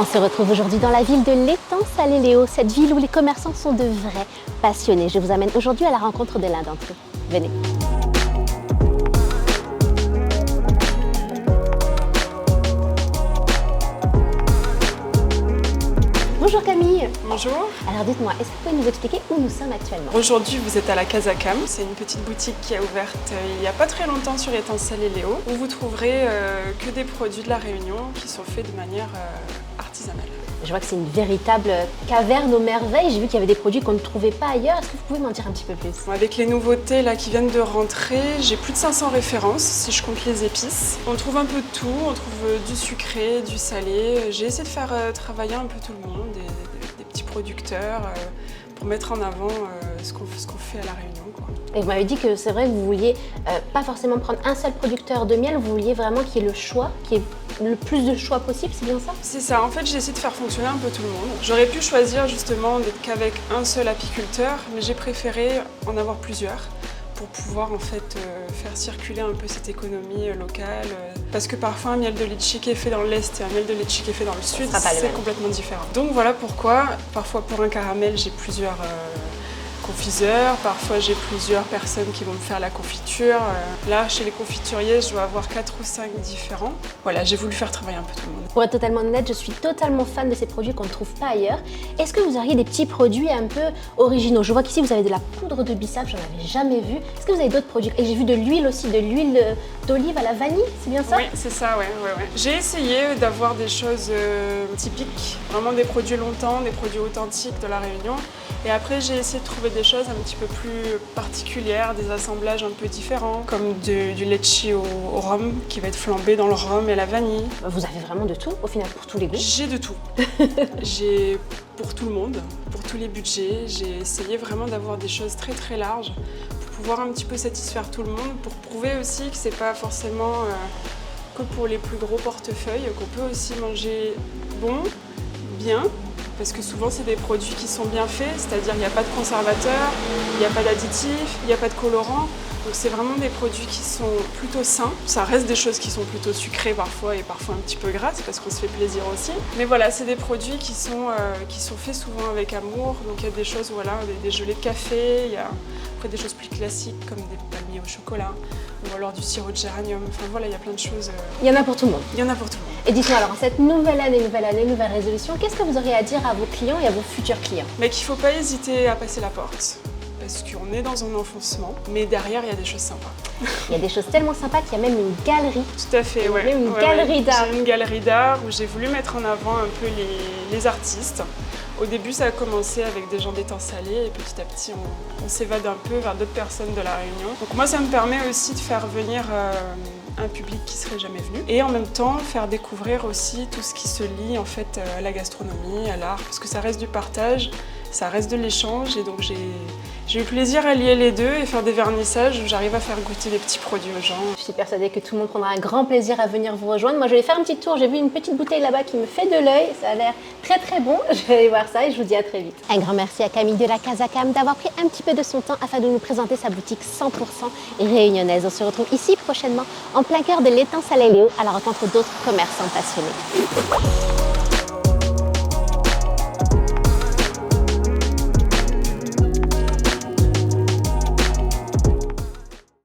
On se retrouve aujourd'hui dans la ville de l'Étang Salé-Léo, cette ville où les commerçants sont de vrais passionnés. Je vous amène aujourd'hui à la rencontre de l'un d'entre eux. Venez. Bonjour Camille. Bonjour. Alors dites-moi, est-ce que vous pouvez nous expliquer où nous sommes actuellement? Aujourd'hui, vous êtes à la Casa Cam. C'est une petite boutique qui a ouverte il n'y a pas très longtemps sur l'Étang Salé-Léo, où vous trouverez que des produits de la Réunion qui sont faits de manière artisanale. Je vois que c'est une véritable caverne aux merveilles. J'ai vu qu'il y avait des produits qu'on ne trouvait pas ailleurs. Est-ce que vous pouvez m'en dire un petit peu plus? Avec les nouveautés là, qui viennent de rentrer, j'ai plus de 500 références si je compte les épices. On trouve un peu de tout, on trouve du sucré, du salé. J'ai essayé de faire travailler un peu tout le monde, des petits producteurs, pour mettre en avant ce qu'on fait à La Réunion, quoi. Et vous m'avez dit que c'est vrai que vous vouliez pas forcément prendre un seul producteur de miel, vous vouliez vraiment qu'il y ait le choix, qu'il y ait le plus de choix possible, c'est bien ça? C'est ça, en fait j'ai essayé de faire fonctionner un peu tout le monde. J'aurais pu choisir justement d'être qu'avec un seul apiculteur, mais j'ai préféré en avoir plusieurs pour pouvoir en fait faire circuler un peu cette économie locale. Parce que parfois un miel de litchi qui est fait dans l'Est et un miel de litchi qui est fait dans le Sud, c'est complètement différent. Donc voilà pourquoi, parfois pour un caramel j'ai plusieurs confiseurs, parfois j'ai plusieurs personnes qui vont me faire la confiture. Là, chez les confituriers, je dois avoir 4 ou 5 différents. Voilà, j'ai voulu faire travailler un peu tout le monde. Pour être totalement honnête, je suis totalement fan de ces produits qu'on ne trouve pas ailleurs. Est-ce que vous auriez des petits produits un peu originaux? Je vois qu'ici vous avez de la poudre de bissap, j'en avais jamais vu. Est-ce que vous avez d'autres produits? Et j'ai vu de l'huile aussi, de l'huile d'olive à la vanille, c'est bien ça? Oui, c'est ça, ouais. J'ai essayé d'avoir des choses typiques, vraiment des produits longtemps, des produits authentiques de La Réunion. Et après, j'ai essayé de trouver des choses un petit peu plus particulières, des assemblages un peu différents, comme du litchi au rhum qui va être flambé dans le rhum et la vanille. Vous avez vraiment de tout, au final, pour tous les goûts? J'ai de tout. J'ai pour tout le monde, pour tous les budgets. J'ai essayé vraiment d'avoir des choses très très larges pour pouvoir un petit peu satisfaire tout le monde, pour prouver aussi que c'est pas forcément que pour les plus gros portefeuilles, qu'on peut aussi manger bon, bien. Parce que souvent, c'est des produits qui sont bien faits, c'est-à-dire il n'y a pas de conservateur, il n'y a pas d'additifs, il n'y a pas de colorant. Donc c'est vraiment des produits qui sont plutôt sains. Ça reste des choses qui sont plutôt sucrées parfois et parfois un petit peu grasses parce qu'on se fait plaisir aussi. Mais voilà, c'est des produits qui sont faits souvent avec amour. Donc il y a des choses, voilà, des gelées de café, il y a après des choses plus classiques comme des palmiers au chocolat ou alors du sirop de géranium. Enfin voilà, il y a plein de choses. Il y en a pour tout le monde. Il y en a pour tout le monde. Et dites-moi alors, en cette nouvelle année, nouvelle résolution, qu'est-ce que vous auriez à dire à vos clients et à vos futurs clients? Mais qu'il ne faut pas hésiter à passer la porte. Parce qu'on est dans un enfoncement, mais derrière, il y a des choses sympas. Il y a des choses tellement sympas qu'il y a même une galerie. Tout à fait, ouais. Une galerie d'art. J'ai une galerie d'art où j'ai voulu mettre en avant un peu les artistes. Au début, ça a commencé avec des gens d'Étang Salé et petit à petit, on s'évade un peu vers d'autres personnes de La Réunion. Donc moi, ça me permet aussi de faire venir un public qui serait jamais venu et en même temps faire découvrir aussi tout ce qui se lie en fait à la gastronomie, à l'art, parce que ça reste du partage, ça reste de l'échange et donc j'ai eu plaisir à lier les deux et faire des vernissages où j'arrive à faire goûter des petits produits aux gens. Je suis persuadée que tout le monde prendra un grand plaisir à venir vous rejoindre. Moi, je vais faire un petit tour. J'ai vu une petite bouteille là-bas qui me fait de l'œil. Ça a l'air très très bon. Je vais aller voir ça et je vous dis à très vite. Un grand merci à Camille de la Casa Cam d'avoir pris un petit peu de son temps afin de nous présenter sa boutique 100% réunionnaise. On se retrouve ici prochainement en plein cœur de l'Étang Salé-Léo à la rencontre d'autres commerçants passionnés.